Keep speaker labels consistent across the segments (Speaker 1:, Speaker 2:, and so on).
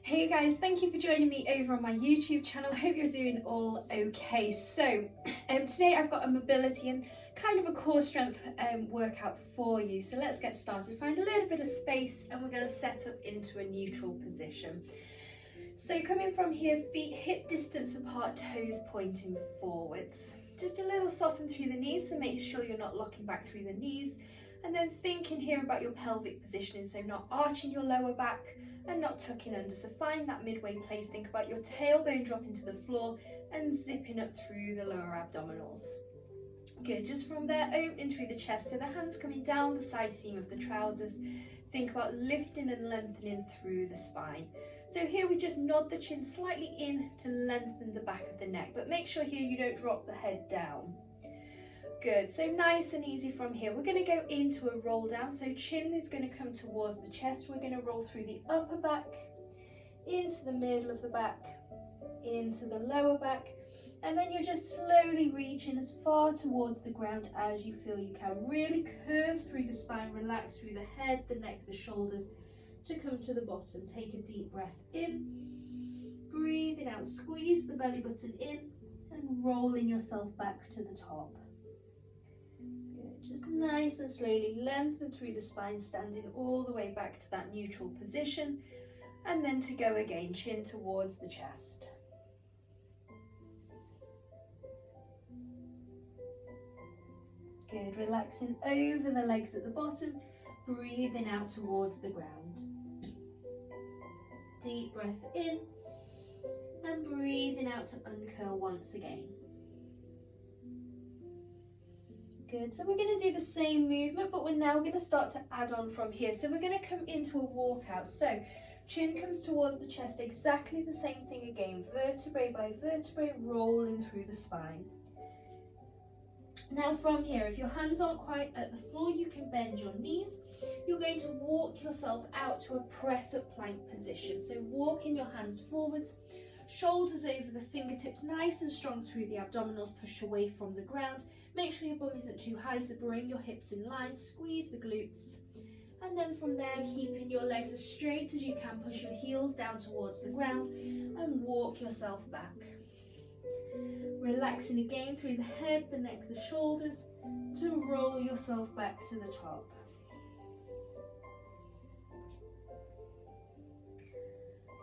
Speaker 1: Hey guys, thank you for joining me over on my YouTube channel. Hope you're doing all okay. So today I've got a mobility and kind of a core strength workout for you. So let's get started. Find a little bit of space and we're going to set up into a neutral position. So coming from here, feet hip distance apart, toes pointing forwards. Just a little soften through the knees, so make sure you're not locking back through the knees. And then thinking here about your pelvic positioning, so not arching your lower back and not tucking under. So find that midway place. Think about your tailbone dropping to the floor and zipping up through the lower abdominals. Good, just from there, opening through the chest, so the hands coming down the side seam of the trousers. Think about lifting and lengthening through the spine. So here we just nod the chin slightly in to lengthen the back of the neck, but make sure here you don't drop the head down. Good, so nice and easy from here. We're going to go into a roll down, so chin is going to come towards the chest. We're going to roll through the upper back, into the middle of the back, into the lower back, and then you're just slowly reaching as far towards the ground as you feel you can. Really curve through the spine, relax through the head, the neck, the shoulders to come to the bottom. Take a deep breath in, breathing out, squeeze the belly button in and rolling yourself back to the top. Just nice and slowly lengthen through the spine, standing all the way back to that neutral position, and then to go again, chin towards the chest. Good, relaxing over the legs at the bottom, breathing out towards the ground. Deep breath in, and breathing out to uncurl once again. Good, so we're going to do the same movement, but we're now going to start to add on from here. So we're going to come into a walkout. So chin comes towards the chest, exactly the same thing again, vertebrae by vertebrae, rolling through the spine. Now from here, if your hands aren't quite at the floor, you can bend your knees. You're going to walk yourself out to a press-up plank position. So walking your hands forwards, shoulders over the fingertips, nice and strong through the abdominals, push away from the ground. Make sure your bum isn't too high, so bring your hips in line, squeeze the glutes. And then from there, keeping your legs as straight as you can, push your heels down towards the ground and walk yourself back. Relaxing again through the head, the neck, the shoulders to roll yourself back to the top.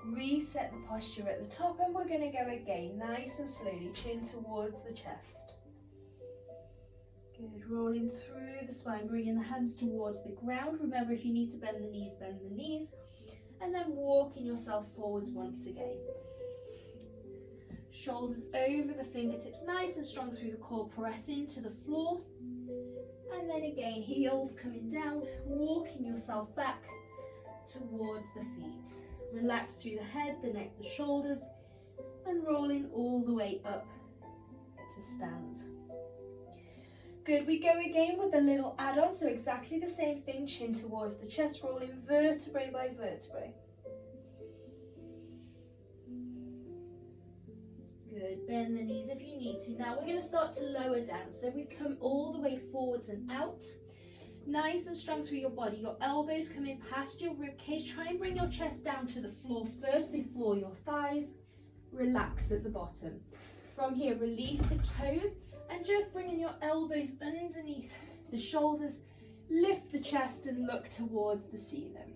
Speaker 1: Reset the posture at the top and we're going to go again, nice and slowly, chin towards the chest. Good, rolling through the spine, bringing the hands towards the ground. Remember, if you need to bend the knees, and then walking yourself forwards once again. Shoulders over the fingertips, nice and strong through the core, pressing to the floor. And then again, heels coming down, walking yourself back towards the feet. Relax through the head, the neck, the shoulders, and rolling all the way up to stand. Good, we go again with a little add-on, so exactly the same thing, chin towards the chest, rolling vertebrae by vertebrae. Good, bend the knees if you need to. Now we're going to start to lower down, so we come all the way forwards and out. Nice and strong through your body, your elbows coming past your rib cage. Try and bring your chest down to the floor first before your thighs. Relax at the bottom. From here, release the toes and just bringing your elbows underneath the shoulders. Lift the chest and look towards the ceiling.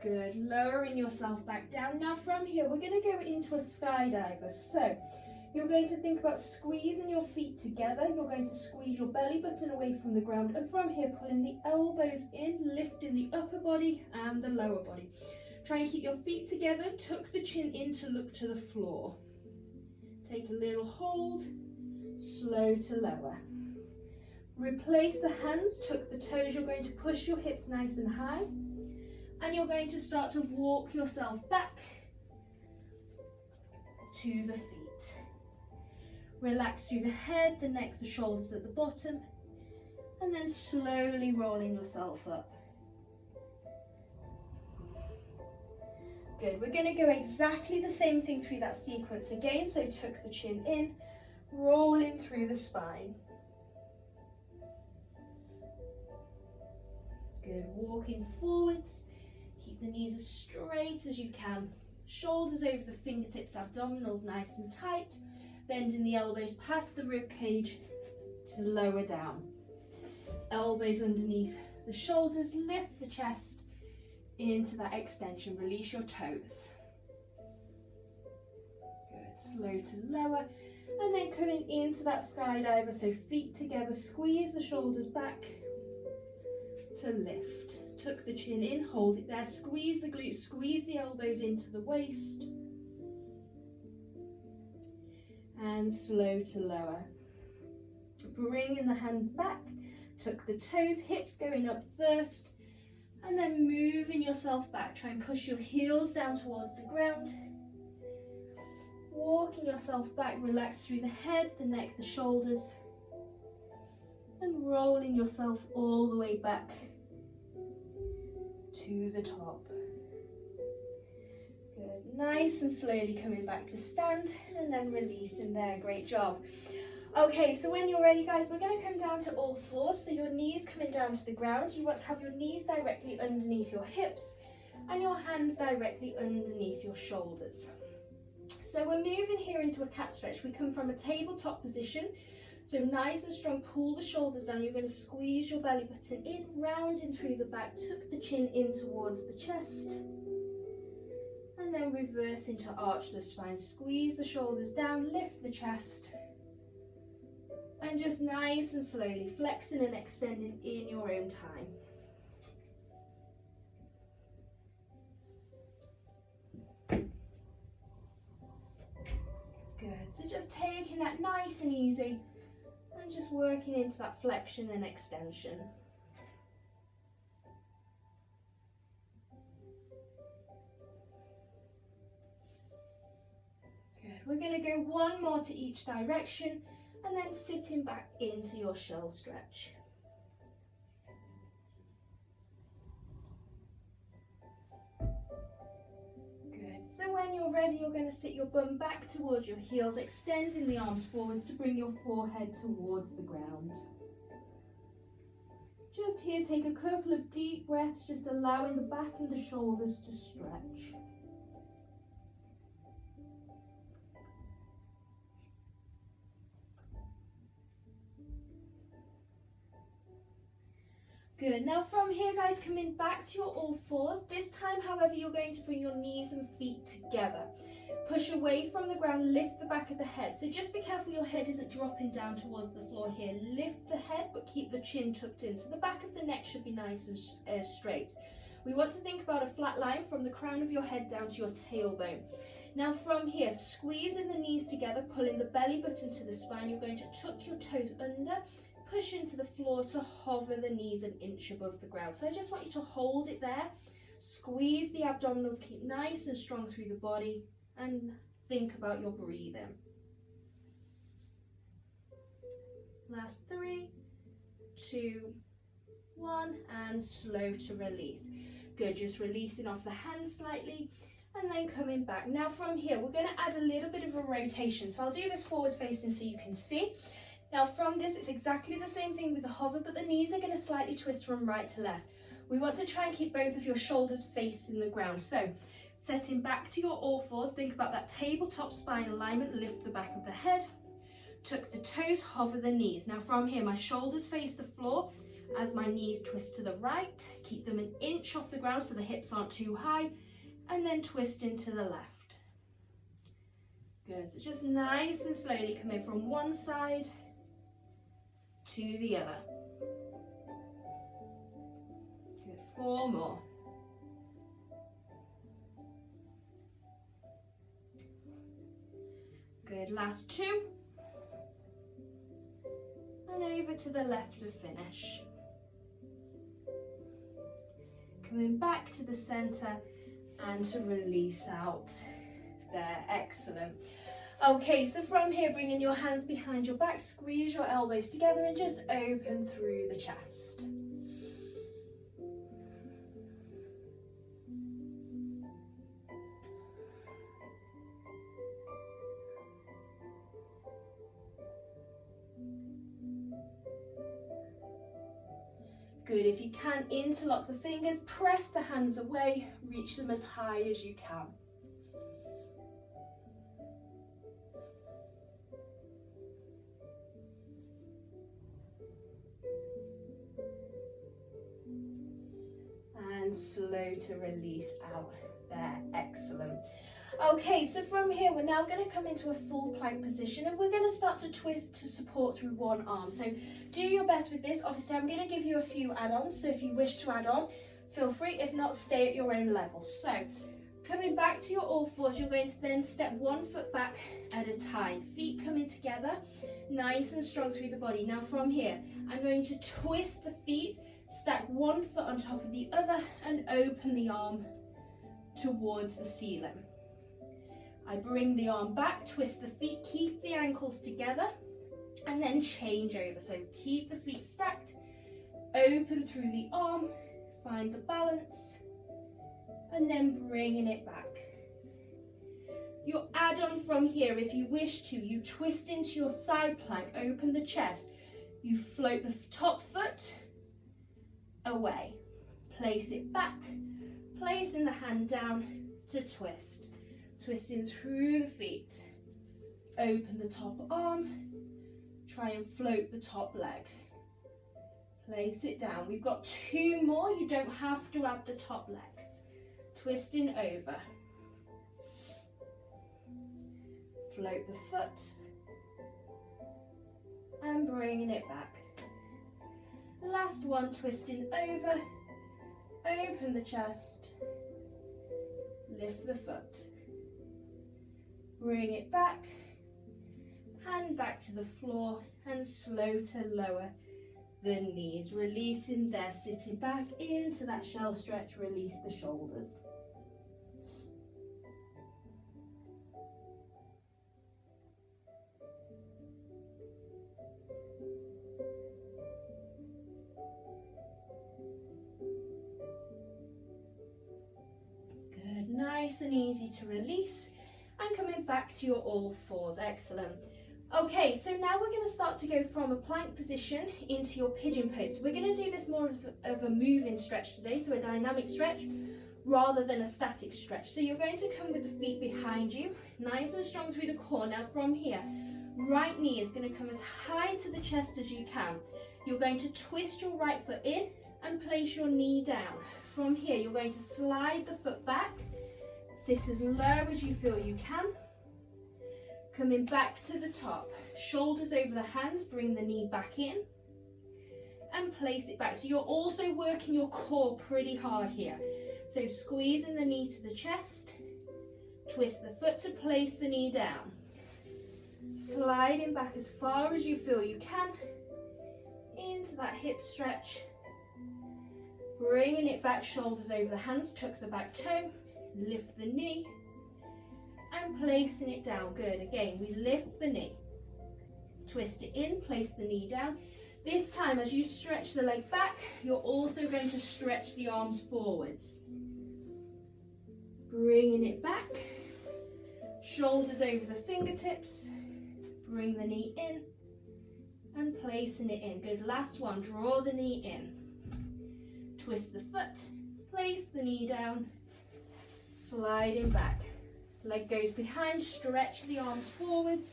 Speaker 1: Good, lowering yourself back down. Now from here, we're going to go into a skydiver. So you're going to think about squeezing your feet together. You're going to squeeze your belly button away from the ground. And from here, pulling the elbows in, lifting the upper body and the lower body. Try and keep your feet together. Tuck the chin in to look to the floor. Take a little hold. Slow to lower. Replace the hands. Tuck the toes. You're going to push your hips nice and high. And you're going to start to walk yourself back to the feet. Relax through the head, the neck, the shoulders at the bottom, and then slowly rolling yourself up. Good, we're going to go exactly the same thing through that sequence again, so tuck the chin in, rolling through the spine. Good, walking forwards. Keep the knees as straight as you can. Shoulders over the fingertips, abdominals nice and tight. Bending the elbows past the rib cage to lower down. Elbows underneath the shoulders, lift the chest into that extension. Release your toes. Good, slow to lower. And then coming into that skydiver, so feet together, squeeze the shoulders back to lift. Tuck the chin in, hold it there, squeeze the glutes, squeeze the elbows into the waist. And slow to lower. Bringing the hands back, tuck the toes, hips going up first, and then moving yourself back. Try and push your heels down towards the ground. Walking yourself back, relax through the head, the neck, the shoulders, and rolling yourself all the way back to the top. Good, nice and slowly coming back to stand and then releasing there, great job. Okay, so when you're ready guys, we're going to come down to all fours, so your knees coming down to the ground. You want to have your knees directly underneath your hips and your hands directly underneath your shoulders. So we're moving here into a cat stretch. We come from a tabletop position, so nice and strong, pull the shoulders down. You're going to squeeze your belly button in, rounding through the back, tuck the chin in towards the chest, and then reverse into arch the spine. Squeeze the shoulders down, lift the chest, and just nice and slowly flexing and extending in your own time. Good, so just taking that nice and easy and just working into that flexion and extension. Good, we're going to go one more to each direction and then sitting back into your shell stretch. So when you're ready, you're going to sit your bum back towards your heels, extending the arms forwards to bring your forehead towards the ground. Just here, take a couple of deep breaths, just allowing the back and the shoulders to stretch. Good, now from here guys, coming back to your all fours. This time, however, you're going to bring your knees and feet together. Push away from the ground, lift the back of the head. So just be careful your head isn't dropping down towards the floor here. Lift the head, but keep the chin tucked in. So the back of the neck should be nice and straight. We want to think about a flat line from the crown of your head down to your tailbone. Now from here, squeezing the knees together, pulling the belly button to the spine. You're going to tuck your toes under, push into the floor to hover the knees an inch above the ground. So I just want you to hold it there, squeeze the abdominals, keep nice and strong through the body, and think about your breathing. Last 3, 2, 1, and slow to release. Good, just releasing off the hands slightly and then coming back. Now from here, we're going to add a little bit of a rotation. So I'll do this forwards facing so you can see. Now from this, it's exactly the same thing with the hover, but the knees are going to slightly twist from right to left. We want to try and keep both of your shoulders facing the ground. So setting back to your all fours, think about that tabletop spine alignment, lift the back of the head, tuck the toes, hover the knees. Now from here, my shoulders face the floor as my knees twist to the right, keep them an inch off the ground so the hips aren't too high, and then twisting to the left. Good, so just nice and slowly coming from one side to the other. Good, 4 more. Good, last 2. And over to the left to finish. Coming back to the center and to release out. There, excellent. Okay, so from here, bringing your hands behind your back, squeeze your elbows together and just open through the chest.
Speaker 2: Good, if you can, interlock the fingers, press the hands away, reach them as high as you can. And slow to release out there, excellent. Okay, so from here we're now going to come into a full plank position and we're going to start to twist to support through one arm. So do your best with this. Obviously I'm going to give you a few add-ons, so if you wish to add on, feel free. If not, stay at your own level. So coming back to your all fours, you're going to then step 1 foot back at a time. Feet coming together, nice and strong through the body. Now from here, I'm going to twist the feet, stack 1 foot on top of the other and open the arm towards the ceiling. I bring the arm back, twist the feet, keep the ankles together, and then change over. So keep the feet stacked, open through the arm, find the balance, and then bringing it back. Your add-on from here, if you wish to, you twist into your side plank, open the chest, you float the top foot away, place it back, placing the hand down to twist. Twisting through the feet, open the top arm, try and float the top leg, place it down. We've got 2 more, you don't have to add the top leg. Twisting over, float the foot and bringing it back. Last one, twisting over, open the chest, lift the foot. Bring it back, hand back to the floor and slow to lower the knees, releasing there, sitting back into that shell stretch, release the shoulders. Good, nice and easy to release. And coming back to your all fours, excellent. Okay, so now we're going to start to go from a plank position into your pigeon pose. So we're going to do this more of a moving stretch today, so a dynamic stretch rather than a static stretch. So you're going to come with the feet behind you, nice and strong through the core. Now from here, right knee is going to come as high to the chest as you can. You're going to twist your right foot in and place your knee down. From here, you're going to slide the foot back, sit as low as you feel you can. Coming back to the top, shoulders over the hands, bring the knee back in and place it back. So you're also working your core pretty hard here. So squeezing the knee to the chest, twist the foot to place the knee down. Sliding back as far as you feel you can into that hip stretch. Bringing it back, shoulders over the hands, tuck the back toe, lift the knee and placing it down. Good, again, we lift the knee, twist it in, place the knee down. This time as you stretch the leg back, you're also going to stretch the arms forwards. Bringing it back, shoulders over the fingertips, bring the knee in and placing it in. Good, last one, draw the knee in. Twist the foot, place the knee down, sliding back. Leg goes behind, stretch the arms forwards.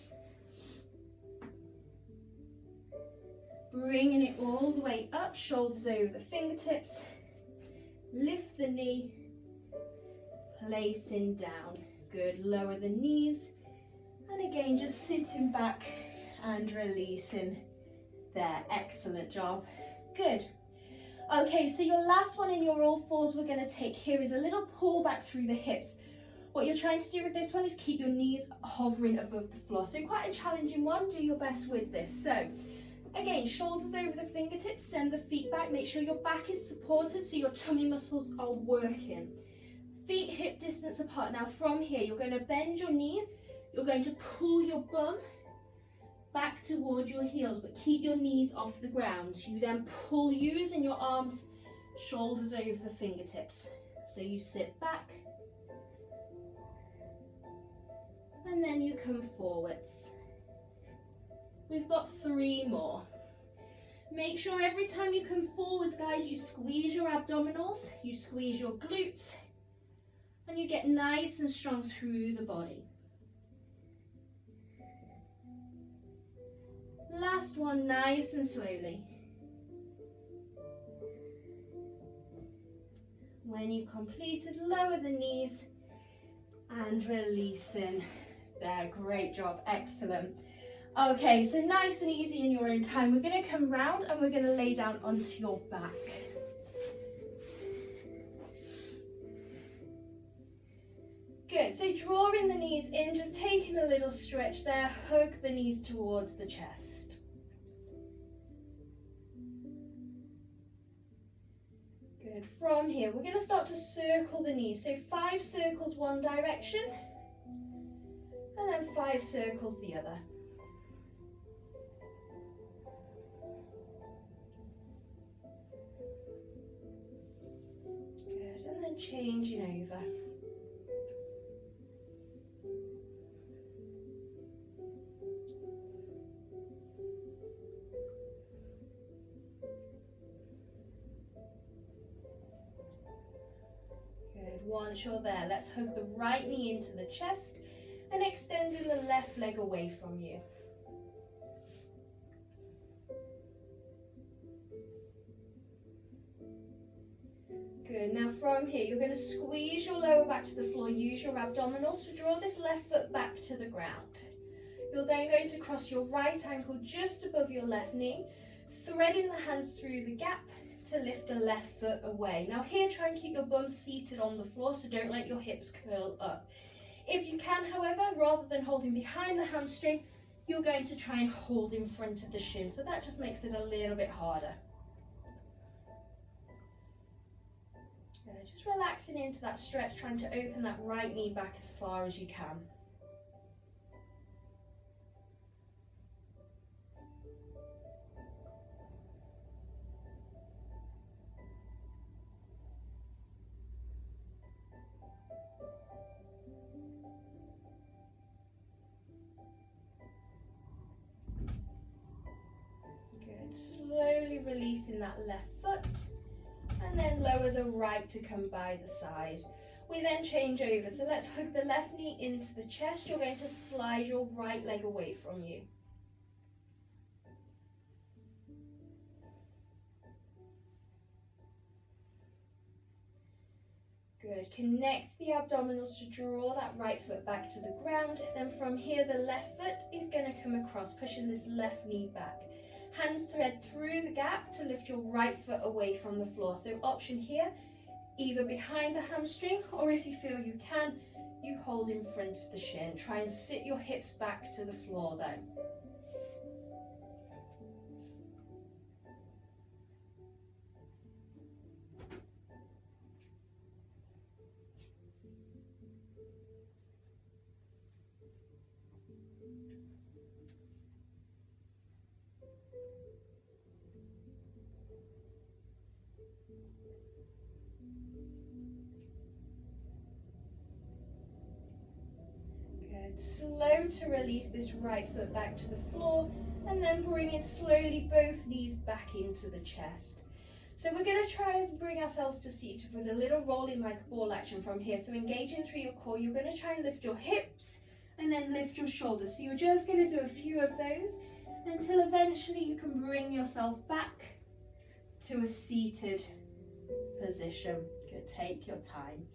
Speaker 2: Bringing it all the way up, shoulders over the fingertips. Lift the knee, placing down. Good, lower the knees. And again, just sitting back and releasing there. Excellent job. Good. Okay, so your last one in your all fours we're going to take here is a little pull back through the hips. What you're trying to do with this one is keep your knees hovering above the floor. So quite a challenging one, do your best with this. So again, shoulders over the fingertips, send the feet back, make sure your back is supported so your tummy muscles are working. Feet hip distance apart. Now from here, you're going to bend your knees, you're going to pull your bum back towards your heels, but keep your knees off the ground. You then pull, using your arms, shoulders over the fingertips. So you sit back, and then you come forwards. We've got 3 more. Make sure every time you come forwards, guys, you squeeze your abdominals, you squeeze your glutes, and you get nice and strong through the body. Last one, nice and slowly. When you've completed, lower the knees and releasing. There, great job, excellent. Okay, so nice and easy in your own time. We're going to come round and we're going to lay down onto your back. Good, so drawing the knees in, just taking a little stretch there, hug the knees towards the chest. Good, from here, we're going to start to circle the knees. So 5 circles one direction, and then 5 circles the other. Good, and then changing over. Good, once you're there, let's hug the right knee into the chest and extending the left leg away from you. Good, now from here, you're going to squeeze your lower back to the floor, use your abdominals to draw this left foot back to the ground. You're then going to cross your right ankle just above your left knee, threading the hands through the gap to lift the left foot away. Now here, try and keep your bum seated on the floor, so don't let your hips curl up. If you can, however, rather than holding behind the hamstring, you're going to try and hold in front of the shin, so that just makes it a little bit harder. Just relaxing into that stretch, trying to open that right knee back as far as you can. Good, slowly releasing that left foot. And then lower the right to come by the side. We then change over, so let's hug the left knee into the chest. You're going to slide your right leg away from you. Good, connect the abdominals to draw that right foot back to the ground. Then from here, the left foot is going to come across, pushing this left knee back. Hands thread through the gap to lift your right foot away from the floor. So option here, either behind the hamstring, or if you feel you can, you hold in front of the shin. Try and sit your hips back to the floor though. Slow to release this right foot back to the floor, and then bringing slowly both knees back into the chest. So we're going to try and bring ourselves to seated with a little rolling like a ball action from here. So engaging through your core, you're going to try and lift your hips and then lift your shoulders. So you're just going to do a few of those until eventually you can bring yourself back to a seated position. Good, take your time.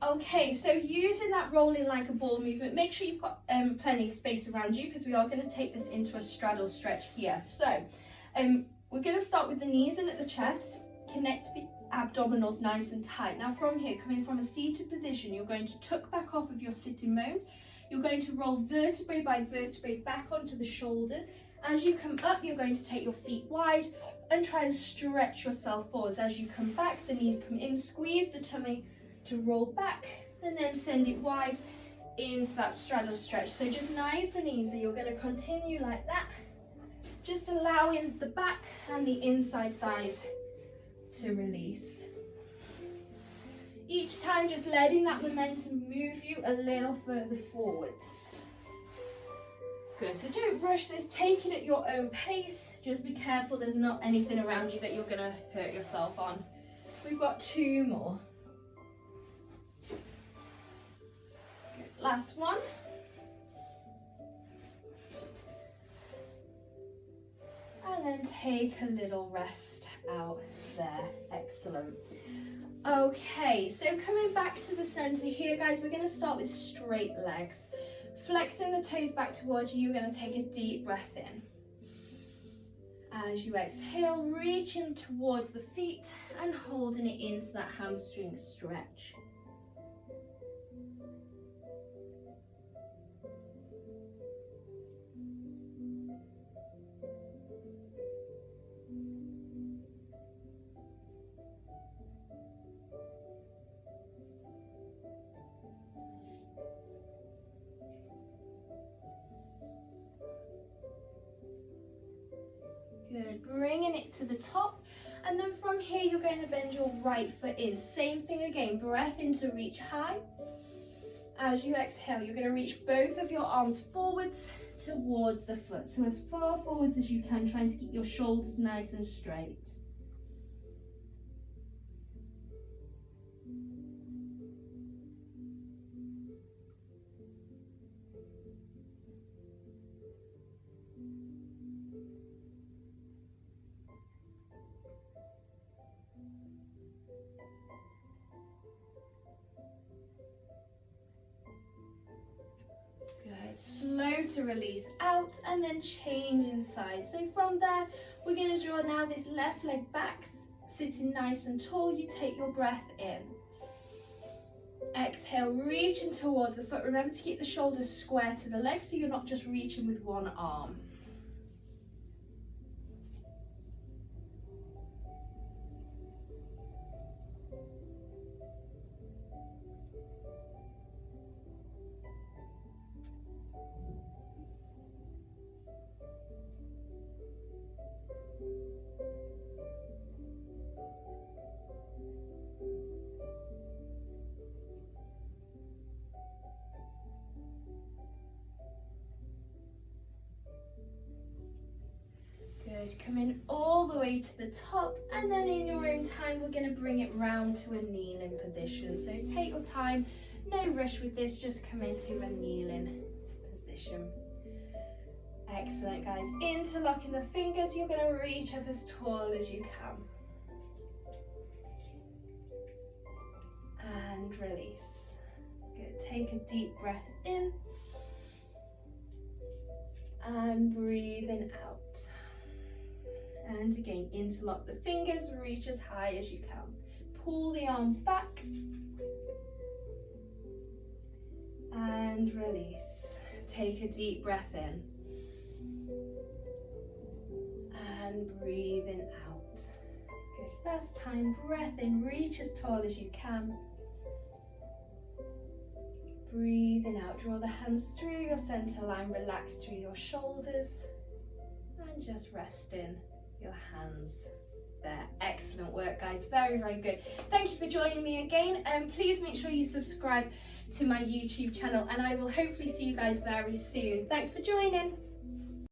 Speaker 2: Okay, so using that rolling like a ball movement, make sure you've got plenty of space around you, because we are going to take this into a straddle stretch here. So we're going to start with the knees in at the chest, connect the abdominals nice and tight. Now from here, coming from a seated position, you're going to tuck back off of your sitting bones. You're going to roll vertebrae by vertebrae back onto the shoulders. As you come up, you're going to take your feet wide and try and stretch yourself forwards. As you come back, the knees come in, squeeze the tummy to roll back, and then send it wide into that straddle stretch. So just nice and easy, you're going to continue like that, just allowing the back and the inside thighs to release. Each time just letting that momentum move you a little further forwards. Good, so don't rush this, take it at your own pace, Just be careful there's not anything around you that you're going to hurt yourself on. We've got 2 more. Good. Last one. And then take a little rest out there. Excellent. Okay, so coming back to the center here, guys, we're going to start with straight legs. Flexing the toes back towards you, you're going to take a deep breath in. As you exhale, reaching towards the feet and holding it into that hamstring stretch. Good, bringing it to the top, and then from here you're going to bend your right foot in. Same thing again, breath in to reach high. As you exhale, you're going to reach both of your arms forwards towards the foot. So as far forwards as you can, trying to keep your shoulders nice and straight. Good, slow to release out and then change inside. So from there, we're going to draw now this left leg back, sitting nice and tall. You take your breath in. Exhale, reaching towards the foot. Remember to keep the shoulders square to the legs so you're not just reaching with one arm. Good, coming all the way to the top, and then in your own time we're going to bring it round to a kneeling position. So take your time, no rush with this, just come into a kneeling position. Excellent, guys. Interlocking the fingers, you're going to reach up as tall as you can. And release. Good, take a deep breath in. And breathing out. And again, interlock the fingers, reach as high as you can. Pull the arms back. And release. Take a deep breath in. And breathing out. Good. Last time, breath in, reach as tall as you can. Breathing out, draw the hands through your center line, relax through your shoulders. And just rest in your hands there. Excellent work, guys. Very, very good. Thank you for joining me again. Please make sure you subscribe to my YouTube channel, and I will hopefully see you guys very soon. Thanks for joining.